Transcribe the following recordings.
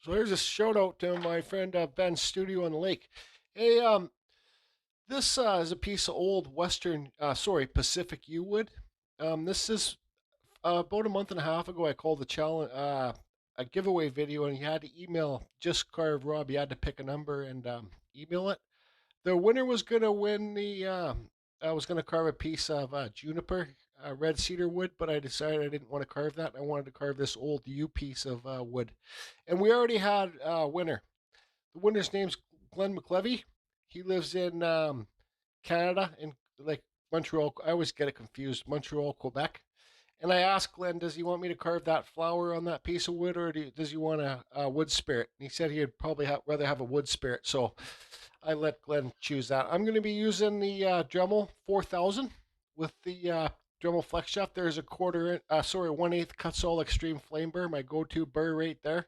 So here's a shout out to my friend Ben's studio on the lake. Hey, this is a piece of old Pacific yew wood. This is about a month and a half ago. I called the challenge a giveaway video, and you had to email just carve Rob. You had to pick a number and email it. The winner was gonna win the. I was gonna carve a piece of juniper, red cedar wood, but I decided I didn't want to carve that. I wanted to carve this old yew piece of wood, and we already had a winner. The winner's name's Glenn McLevy. He lives in Canada, in like Montreal. I always get it confused. Montreal, Quebec. And I asked Glenn, does he want me to carve that flower on that piece of wood, or does he want a wood spirit? And he said he'd probably rather have a wood spirit. So I let Glenn choose that. I'm going to be using the Dremel 4000 with the Dremel flex shaft. There's a 1/8 Kutzall Extreme Flame Burr, my go-to burr right there.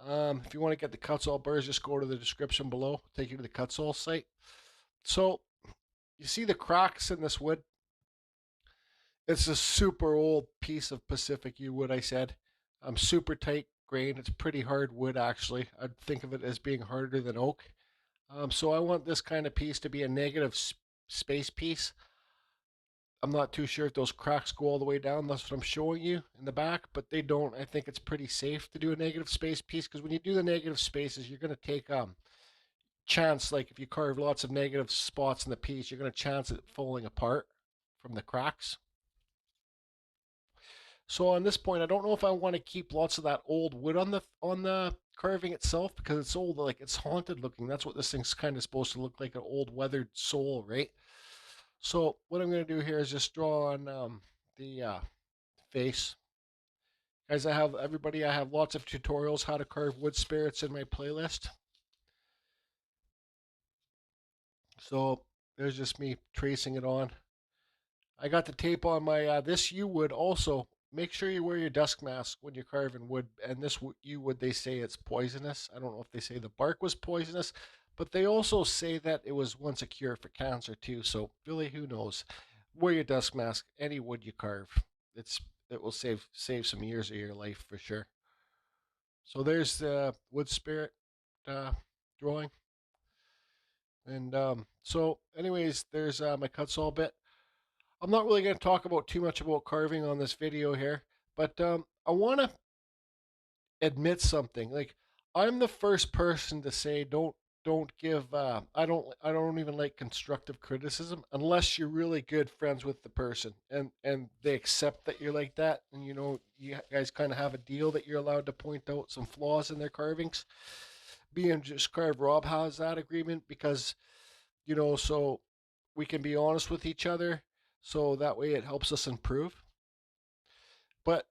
If you want to get the Kutzall burrs, just go to the description below. Take you to the Kutzall site. So you see the cracks in this wood. It's a super old piece of Pacific yew wood. I said, super tight grain. It's pretty hard wood actually. I'd think of it as being harder than oak. So I want this kind of piece to be a negative space piece. I'm not too sure if those cracks go all the way down. That's what I'm showing you in the back, but they don't. I think it's pretty safe to do a negative space piece because when you do the negative spaces, you're going to take chance, like if you carve lots of negative spots in the piece, you're going to chance it falling apart from the cracks. So on this point, I don't know if I want to keep lots of that old wood on the carving itself because it's old, like it's haunted looking. That's what this thing's kind of supposed to look like, an old weathered soul, right? So what I'm going to do here is just draw on the face. Guys, I have lots of tutorials how to carve wood spirits in my playlist. So there's just me tracing it on. I got the tape on my this yew wood also. Make sure you wear your dust mask when you're carving wood. And this yew wood, they say it's poisonous. I don't know if they say the bark was poisonous, but they also say that it was once a cure for cancer too. So really, who knows? Wear your dust mask. Any wood you carve, it will save some years of your life for sure. So there's the wood spirit uh, drawing. And so, anyways, there's my Kutzall bit. I'm not really going to talk about too much about carving on this video here, but I want to admit something. Like I'm the first person to say don't give I don't even like constructive criticism unless you're really good friends with the person and they accept that you're like that, and you know you guys kind of have a deal that you're allowed to point out some flaws in their carvings. Being just carve Rob has that agreement because so we can be honest with each other, so that way it helps us improve. But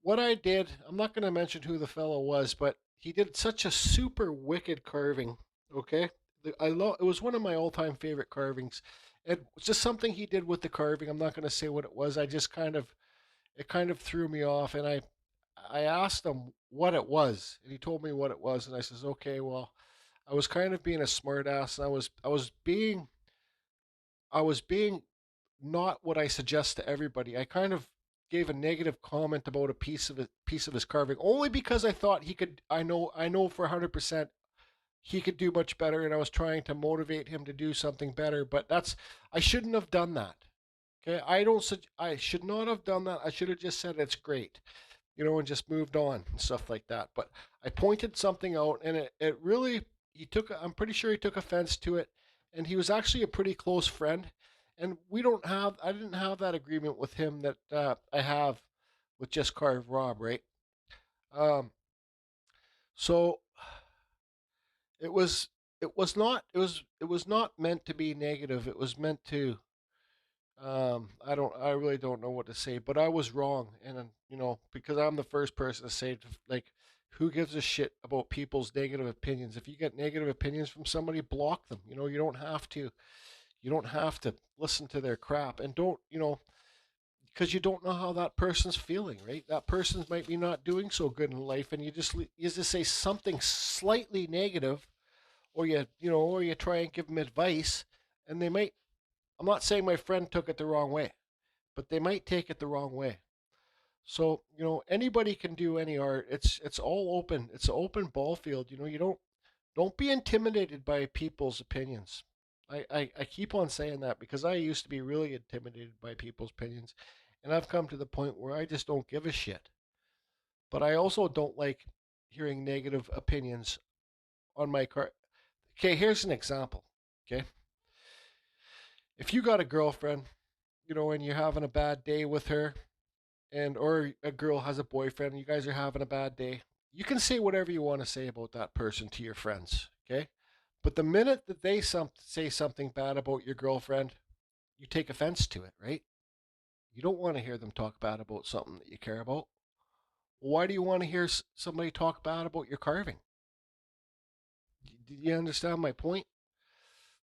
what I did, I'm not going to mention who the fellow was, but he did such a super wicked carving. Okay, it was one of my all-time favorite carvings. It was just something he did with the carving. I'm not going to say what it was. I just it kind of threw me off, and I asked him what it was, and he told me what it was, and I says, okay, well, I was kind of being a smartass, and I was being not what I suggest to everybody. I kind of gave a negative comment about a piece of his carving only because I thought he could. I know for 100% he could do much better, and I was trying to motivate him to do something better. But I shouldn't have done that. Okay, I should not have done that. I should have just said it's great, and just moved on and stuff like that. But I pointed something out, and it really he took. I'm pretty sure he took offense to it, and he was actually a pretty close friend. And I didn't have that agreement with him that I have with Just Carve Rob, right? Um, so it was it was not meant to be negative. It was meant to I really don't know what to say, but I was wrong, and because I'm the first person to say like, who gives a shit about people's negative opinions? If you get negative opinions from somebody, block them. You don't have to listen to their crap, and don't because you don't know how that person's feeling, right? That person might be not doing so good in life, and you just say something slightly negative, or or you try and give them advice, and they might. I'm not saying my friend took it the wrong way, but they might take it the wrong way. So, anybody can do any art. It's all open. It's an open ball field. You don't be intimidated by people's opinions. I keep on saying that because I used to be really intimidated by people's opinions, and I've come to the point where I just don't give a shit. But I also don't like hearing negative opinions on my car. Okay, here's an example. Okay, if you got a girlfriend, and you're having a bad day with her, and or a girl has a boyfriend and you guys are having a bad day, you can say whatever you want to say about that person to your friends, okay? But the minute that they say something bad about your girlfriend, you take offense to it, right? You don't want to hear them talk bad about something that you care about. Well, why do you want to hear somebody talk bad about your carving? Do you understand my point?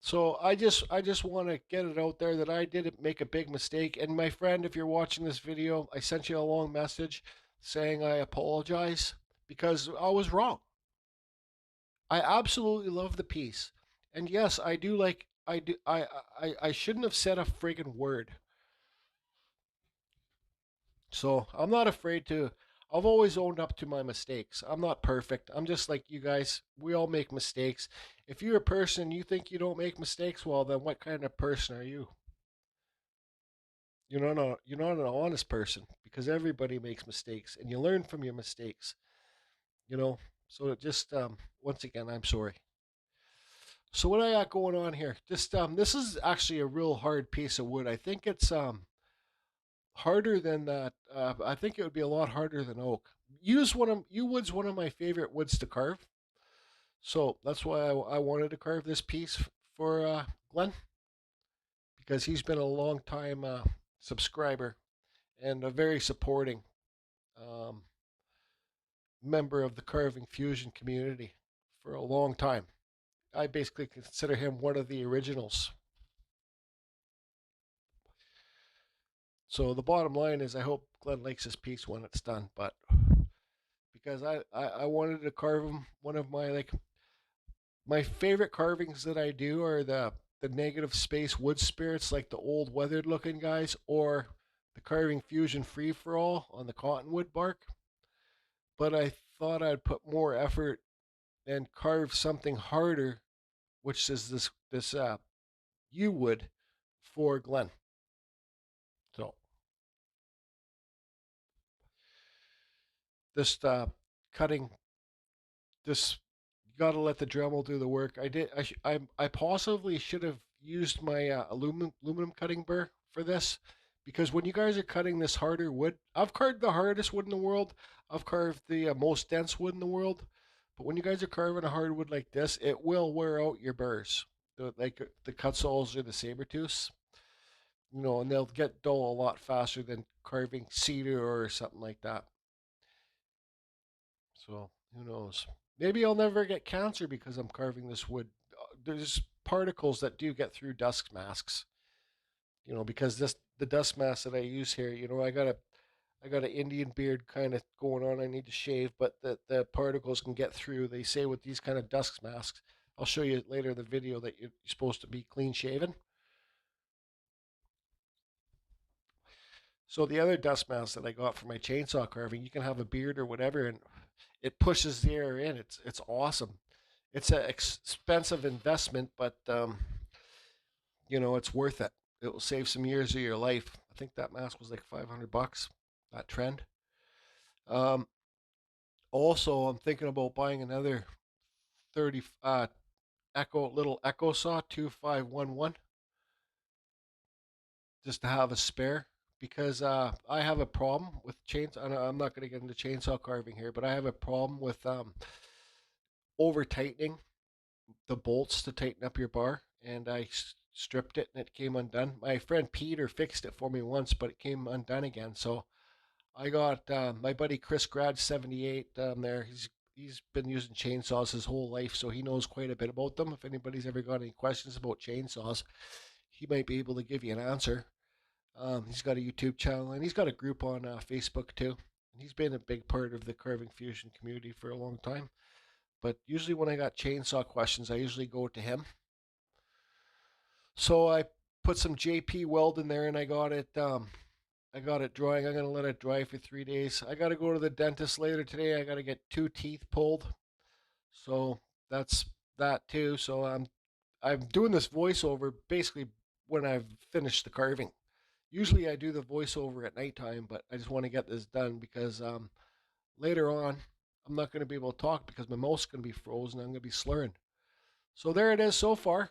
So I just want to get it out there that I did make a big mistake. And my friend, if you're watching this video, I sent you a long message saying I apologize because I was wrong. I absolutely love the piece. And yes, I do like I do I shouldn't have said a friggin' word. So I'm not afraid to. I've always owned up to my mistakes. I'm not perfect. I'm just like you guys. We all make mistakes. If you're a person you think you don't make mistakes, well then what kind of person are you? You're not an honest person because everybody makes mistakes and you learn from your mistakes. You know. So it just once again, I'm sorry. So what I got going on here? Just this is actually a real hard piece of wood. I think it's harder than that. I think it would be a lot harder than oak. Yew wood's one of my favorite woods to carve. So that's why I wanted to carve this piece for Glenn because he's been a long time subscriber and a very supporting um, member of the carving fusion community for a long time. I basically consider him one of the originals. So the bottom line is, I hope Glenn likes his piece when it's done. But because I wanted to carve him, one of my favorite carvings that I do are the negative space wood spirits, like the old weathered looking guys, or the carving fusion free for all on the cottonwood bark. But I thought I'd put more effort and carve something harder, which is this yew wood for Glenn. So just cutting this, you got to let the Dremel do the work. I did. I possibly should have used my aluminum cutting burr for this, because when you guys are cutting this harder wood, I've carved the hardest wood in the world. I've carved the most dense wood in the world. But when you guys are carving a hardwood like this, it will wear out your burrs, like the Kutzalls or the saber tooths. And they'll get dull a lot faster than carving cedar or something like that. So who knows? Maybe I'll never get cancer because I'm carving this wood. There's particles that do get through dust masks. Because the dust mask that I use here. I got an Indian beard kind of going on. I need to shave, but the particles can get through. They say with these kind of dust masks. I'll show you later in the video that you're supposed to be clean shaven. So the other dust mask that I got for my chainsaw carving, you can have a beard or whatever, and it pushes the air in. It's awesome. It's an expensive investment, but it's worth it. It will save some years of your life. I think that mask was like $500. That trend. Um, Also, I'm thinking about buying another 30 Echo saw 2511 just to have a spare, because I have a problem with chains. I'm not going to get into chainsaw carving here, but I have a problem with over tightening the bolts to tighten up your bar, and I stripped it and it came undone. My friend Peter fixed it for me once, but it came undone again. So I got my buddy Chris Grad 78 there. He's been using chainsaws his whole life, so he knows quite a bit about them. If anybody's ever got any questions about chainsaws, he might be able to give you an answer. He's got a YouTube channel and he's got a group on Facebook too. And he's been a big part of the carving fusion community for a long time. But usually when I got chainsaw questions, I usually go to him. So I put some JP weld in there and I got it I got it drying. I'm going to let it dry for 3 days. I got to go to the dentist later today. I got to get 2 teeth pulled. So that's that too. So I'm doing this voiceover basically when I've finished the carving. Usually I do the voiceover at nighttime, but I just want to get this done because later on I'm not going to be able to talk because my mouth's going to be frozen. I'm going to be slurring. So there it is so far.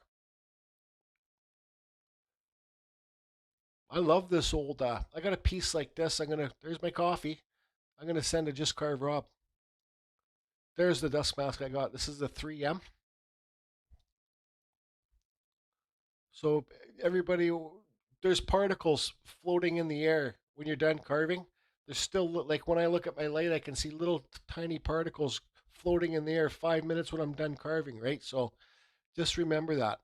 I love this old. I got a piece like this. There's my coffee. I'm gonna send to Just Carve Rob. There's the dust mask I got. This is the 3M. So everybody, there's particles floating in the air when you're done carving. There's still like when I look at my light, I can see little tiny particles floating in the air 5 minutes when I'm done carving. Right. So just remember that.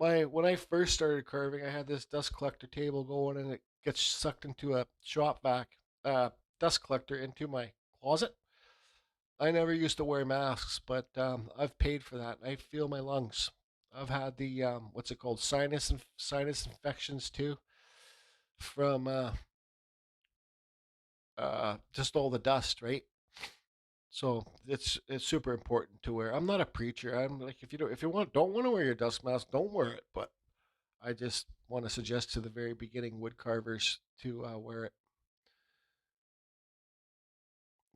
When I first started carving, I had this dust collector table going, and it gets sucked into a shop vac dust collector into my closet. I never used to wear masks, but I've paid for that. I feel my lungs. I've had the what's it called, sinus infections too, from just all the dust, right? So it's super important to wear. I'm not a preacher. I'm like, if you don't want to wear your dust mask, don't wear it. But I just want to suggest to the very beginning wood carvers to wear it.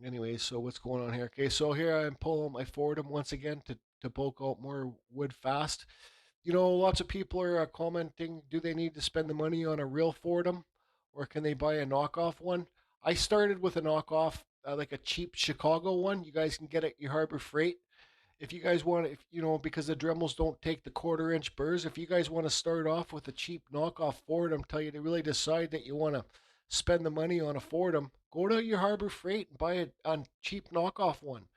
Anyway, so what's going on here? Okay, so here I'm pulling my Fordham once again to poke out more wood fast. Lots of people are commenting, do they need to spend the money on a real Fordham or can they buy a knockoff one? I started with a knockoff, like a cheap Chicago one. You guys can get it at your Harbor Freight. If you guys want, if because the Dremels don't take the 1/4 inch burrs, if you guys want to start off with a cheap knockoff Fordham, tell you to really decide that you want to spend the money on a Fordham, go to your Harbor Freight and buy a cheap knockoff one.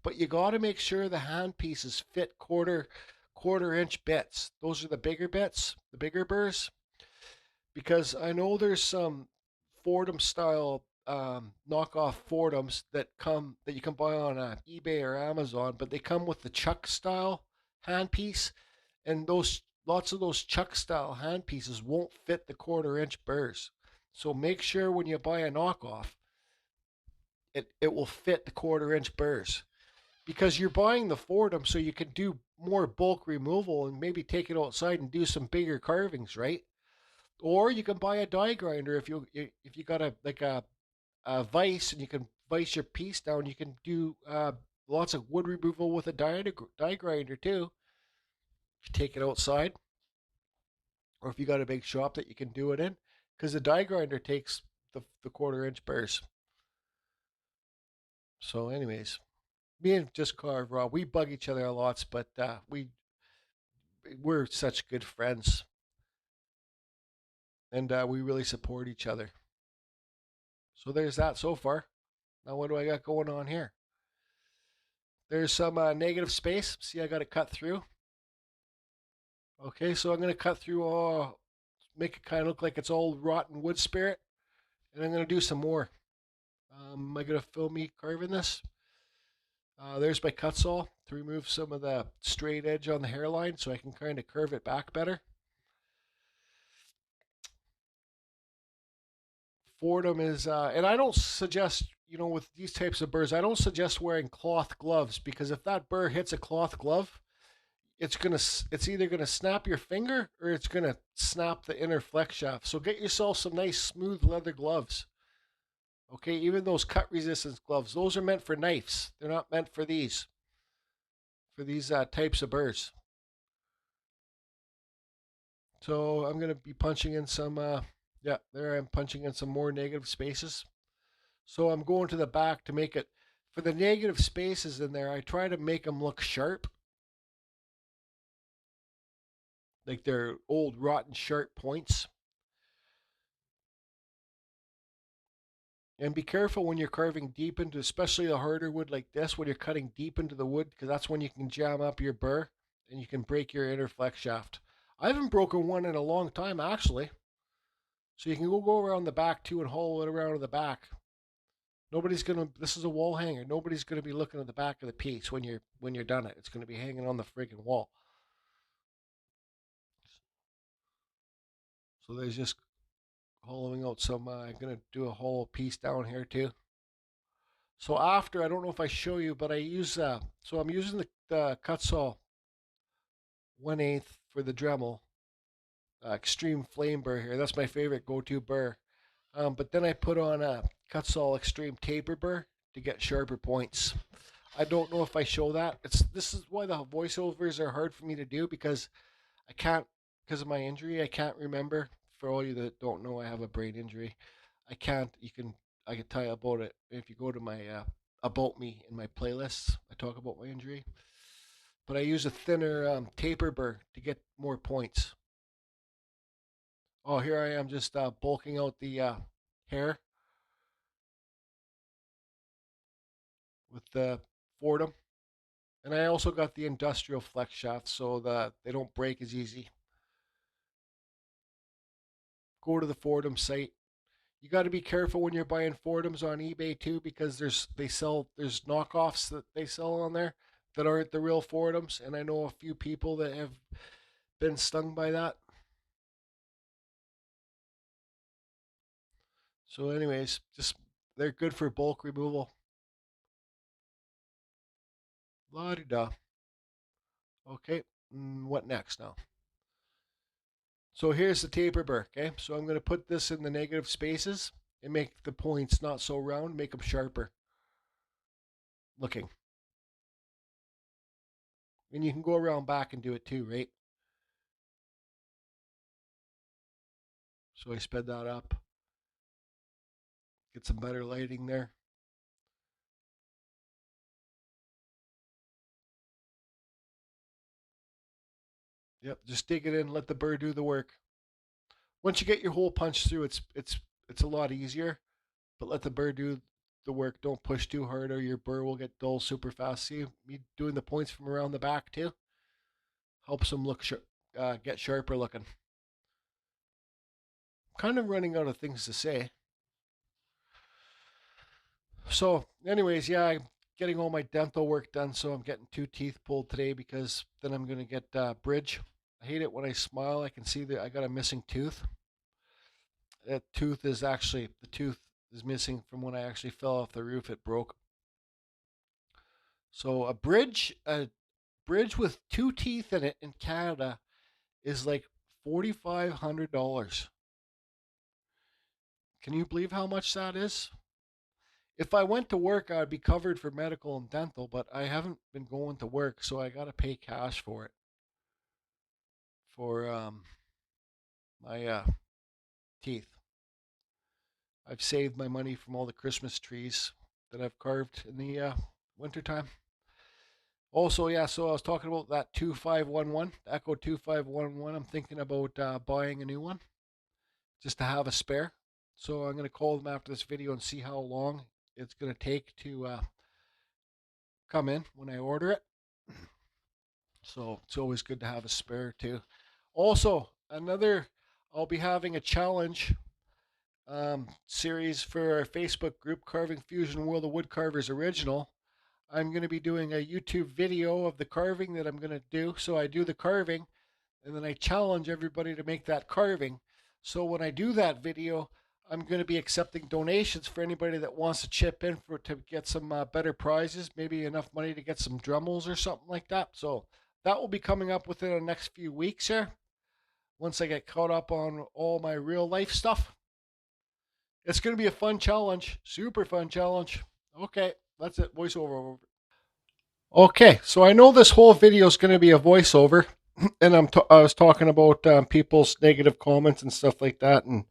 But you got to make sure the hand pieces fit quarter inch bits. Those are the bigger bits, the bigger burrs. Because I know there's some Fordham style knockoff Fordhams that you can buy on eBay or Amazon, but they come with the chuck style handpiece, and those lots of those chuck style handpieces won't fit the 1/4 inch burrs. So make sure when you buy a knockoff, it will fit the 1/4 inch burrs because you're buying the Fordham so you can do more bulk removal and maybe take it outside and do some bigger carvings, right? Or you can buy a die grinder if you got a vise and you can vise your piece down. You can do lots of wood removal with a die grinder too. You take it outside, or if you got a big shop that you can do it in, because the die grinder takes the 1/4 inch burrs. So, anyways, me and Just Carve Rob, we bug each other a lot, but we're such good friends, and we really support each other. So there's that so far. Now what do I got going on here? There's some negative space. See, I got it cut through. Okay, so I'm going to cut through all, make it kind of look like it's all rotten wood spirit, and I'm going to do some more. Am I going to film me carving this? There's my Kutzall to remove some of the straight edge on the hairline so I can kind of curve it back better. Fordham is, and I don't suggest, with these types of burrs, I don't suggest wearing cloth gloves because if that burr hits a cloth glove, it's either gonna snap your finger or it's gonna snap the inner flex shaft. So get yourself some nice smooth leather gloves. Okay, even those cut resistance gloves, those are meant for knives. They're not meant for these types of burrs. So I'm gonna be punching in some. Yeah, there I'm punching in some more negative spaces. So I'm going to the back to make it for the negative spaces in there. I try to make them look sharp, like they're old rotten sharp points. And be careful when you're carving deep into, especially a harder wood like this, when you're cutting deep into the wood, because that's when you can jam up your burr and you can break your inner flex shaft. I haven't broken one in a long time, actually. So you can go around the back too and hollow it around the back. Nobody's gonna. This is a wall hanger. Nobody's gonna be looking at the back of the piece when you're done it. It's gonna be hanging on the friggin' wall. So there's just hollowing out some, I'm going to do a hollow piece down here too. So after, I don't know if I show you, but I use, so I'm using the Kutzall 1/8 for the Dremel Extreme Flame burr here. That's my favorite go-to burr. But then I put on a Kutzall Extreme Taper burr to get sharper points. I don't know if I show that. This is why the voiceovers are hard for me to do, because I can't, because of my injury, I can't remember. For all you that don't know, I have a brain injury. I can't. I can tell you about it if you go to my about me in my playlists. I talk about my injury, but I use a thinner taper burr to get more points. Oh, here I am just bulking out the hair with the Fordham. And I also got the industrial flex shafts so that they don't break as easy. Go to the Fordham site. You got to be careful when you're buying Fordhams on eBay too, because there's knockoffs that they sell on there that aren't the real Fordhams, and I know a few people that have been stung by that. So anyways, just they're good for bulk removal. La di da. Okay, what next now? So here's the taper burr, okay? So I'm going to put this in the negative spaces and make the points not so round, make them sharper looking. And you can go around back and do it too, right? So I sped that up. Get some better lighting there. Yep, just dig it in, let the burr do the work. Once you get your hole punched through, it's a lot easier, but let the burr do the work. Don't push too hard or your burr will get dull super fast. See me doing the points from around the back too? Helps them look get sharper looking. I'm kind of running out of things to say. So, anyways, yeah, I'm getting all my dental work done, so I'm getting 2 teeth pulled today because then I'm going to get bridge. I hate it when I smile. I can see that I got a missing tooth. That tooth is actually, the tooth is missing from when I actually fell off the roof. It broke. So a bridge with 2 teeth in it in Canada is like $4,500. Can you believe how much that is? If I went to work, I'd be covered for medical and dental, but I haven't been going to work, so I got to pay cash for it. For my teeth. I've saved my money from all the Christmas trees that I've carved in the wintertime. Also, yeah, so I was talking about that 2511, Echo 2511. I'm thinking about buying a new one just to have a spare. So I'm going to call them after this video and see how long it's going to take to come in when I order it. So it's always good to have a spare too. Also, I'll be having a challenge series for our Facebook group, Carving Fusion World of Woodcarvers Original. I'm going to be doing a YouTube video of the carving that I'm going to do. So I do the carving and then I challenge everybody to make that carving. So when I do that video, I'm going to be accepting donations for anybody that wants to chip in to get some better prizes, maybe enough money to get some Dremels or something like that. So that will be coming up within the next few weeks here, once I get caught up on all my real life stuff. It's going to be a fun challenge, super fun challenge. Okay, that's it. Voiceover. Okay, so I know this whole video is going to be a voiceover, and I was talking about people's negative comments and stuff like that, and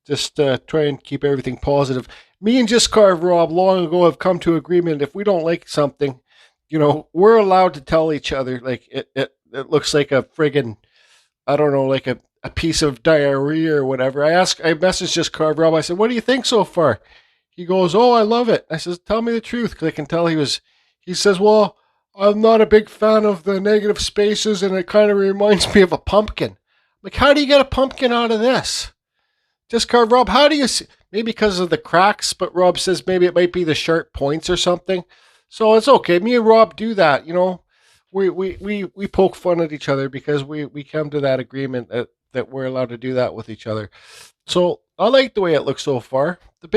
just try and keep everything positive. Me and Just Carve Rob long ago have come to agreement. If we don't like something, we're allowed to tell each other. Like it looks like a friggin', I don't know, like a piece of diarrhea or whatever. I messaged Just Carve Rob. I said, "What do you think so far?" He goes, "Oh, I love it." I says, "Tell me the truth," because I can tell he says, "Well, I'm not a big fan of the negative spaces, and it kind of reminds me of a pumpkin." I'm like, how do you get a pumpkin out of this? Just Carve Rob, how do you see? Maybe because of the cracks, but Rob says maybe it might be the sharp points or something. So it's okay. Me and Rob do that, We poke fun at each other because we come to that agreement that that we're allowed to do that with each other. So I like the way it looks so far. The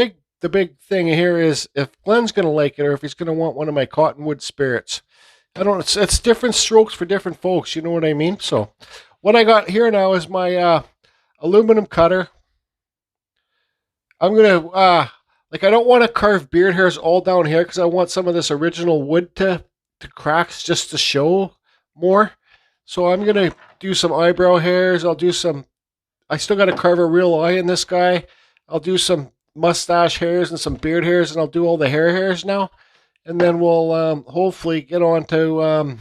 big thing here is if Glenn's going to like it or if he's going to want one of my cottonwood spirits. I don't know. It's different strokes for different folks. You know what I mean? So what I got here now is my aluminum cutter. I'm going to, like, I don't want to carve beard hairs all down here because I want some of this original wood to cracks just to show more. So I'm going to do some eyebrow hairs. I still got to carve a real eye in this guy. I'll do some mustache hairs and some beard hairs, and I'll do all the hair hairs now. And then we'll hopefully get on to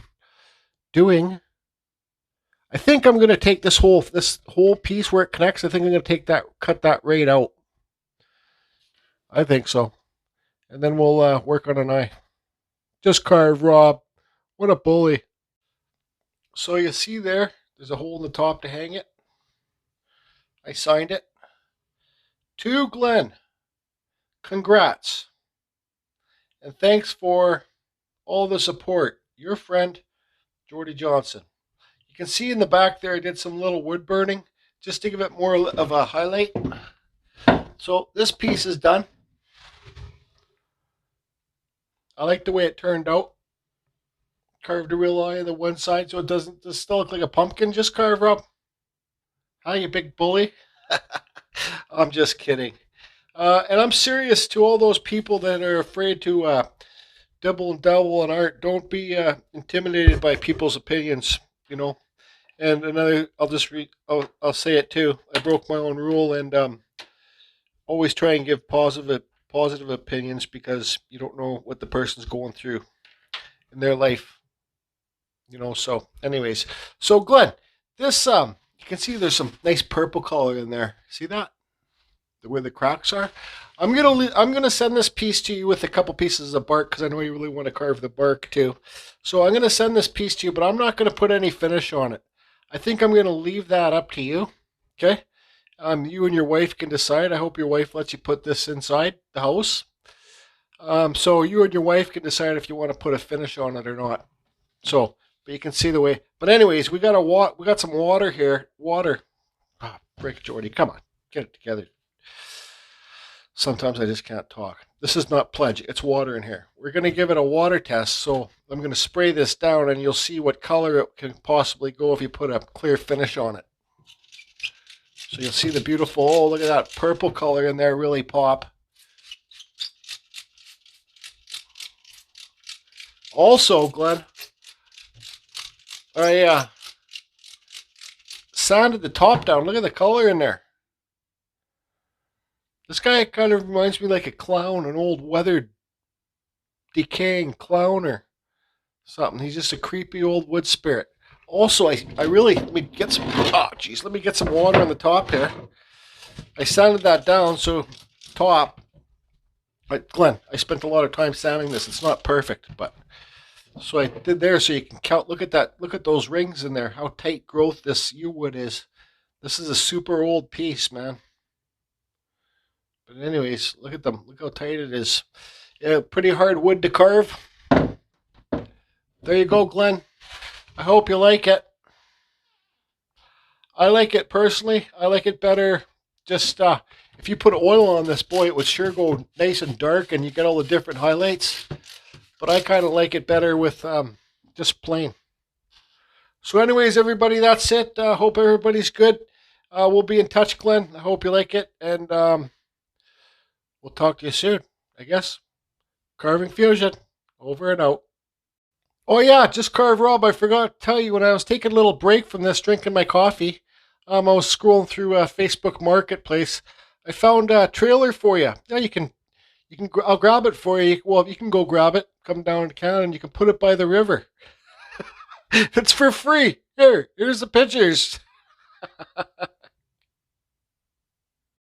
doing. I think I'm going to take this whole piece where it connects. I think I'm going to cut that right out. I think so. And then we'll work on an eye. Just carve, Rob. What a bully. So you see there's a hole in the top to hang it. I signed it. To Glenn, congrats. And thanks for all the support. Your friend, Jordy Johnson. You can see in the back there I did some little wood burning just to give it more of a highlight. So this piece is done. I like the way it turned out. Carved a real eye on the one side so it doesn't just still look like a pumpkin. Just carve up. Hi, you big bully. I'm just kidding. And I'm serious to all those people that are afraid to double and double on art. Don't be intimidated by people's opinions, you know. And another, I'll say it too. I broke my own rule and always try and give positive opinions because you don't know what the person's going through in their life, you know. So, anyways, so Glenn, this you can see there's some nice purple color in there. See that? Where the cracks are. I'm gonna send this piece to you with a couple pieces of bark because I know you really want to carve the bark too. So I'm gonna send this piece to you, but I'm not gonna put any finish on it. I think I'm gonna leave that up to you. Okay. You and your wife can decide. I hope your wife lets you put this inside the house. So you and your wife can decide if you want to put a finish on it or not. So, but you can see the way. But anyways, we got some water here. Water. Ah, break, Jordy. Come on, get it together. Sometimes I just can't talk. This is not pledge. It's water in here. We're going to give it a water test. So I'm going to spray this down and you'll see what color it can possibly go if you put a clear finish on it. So you'll see the beautiful, oh, look at that purple color in there really pop. Also, Glenn, I sanded the top down. Look at the color in there. This guy kind of reminds me like a clown, an old weathered, decaying clown or something. He's just a creepy old wood spirit. Also, let me get some water on the top here. I sanded that down, so top. Glenn, I spent a lot of time sanding this. It's not perfect, but so I did there so you can count. Look at that. Look at those rings in there. How tight growth this yew wood is. This is a super old piece, man. But anyways, look at them. Look how tight it is. Yeah, pretty hard wood to carve. There you go, Glenn. I hope you like it. I like it personally. I like it better. Just if you put oil on this, boy, it would sure go nice and dark and you get all the different highlights. But I kind of like it better with just plain. So anyways, everybody, that's it. Hope everybody's good. We'll be in touch, Glenn. I hope you like it. And we'll talk to you soon, I guess. Carving Fusion. Over and out. Oh yeah, just carve Rob. I forgot to tell you when I was taking a little break from this, drinking my coffee. I was scrolling through Facebook Marketplace. I found a trailer for you. Yeah, I'll grab it for you. Well, you can go grab it. Come down to Canada and you can put it by the river. It's for free. Here's the pictures.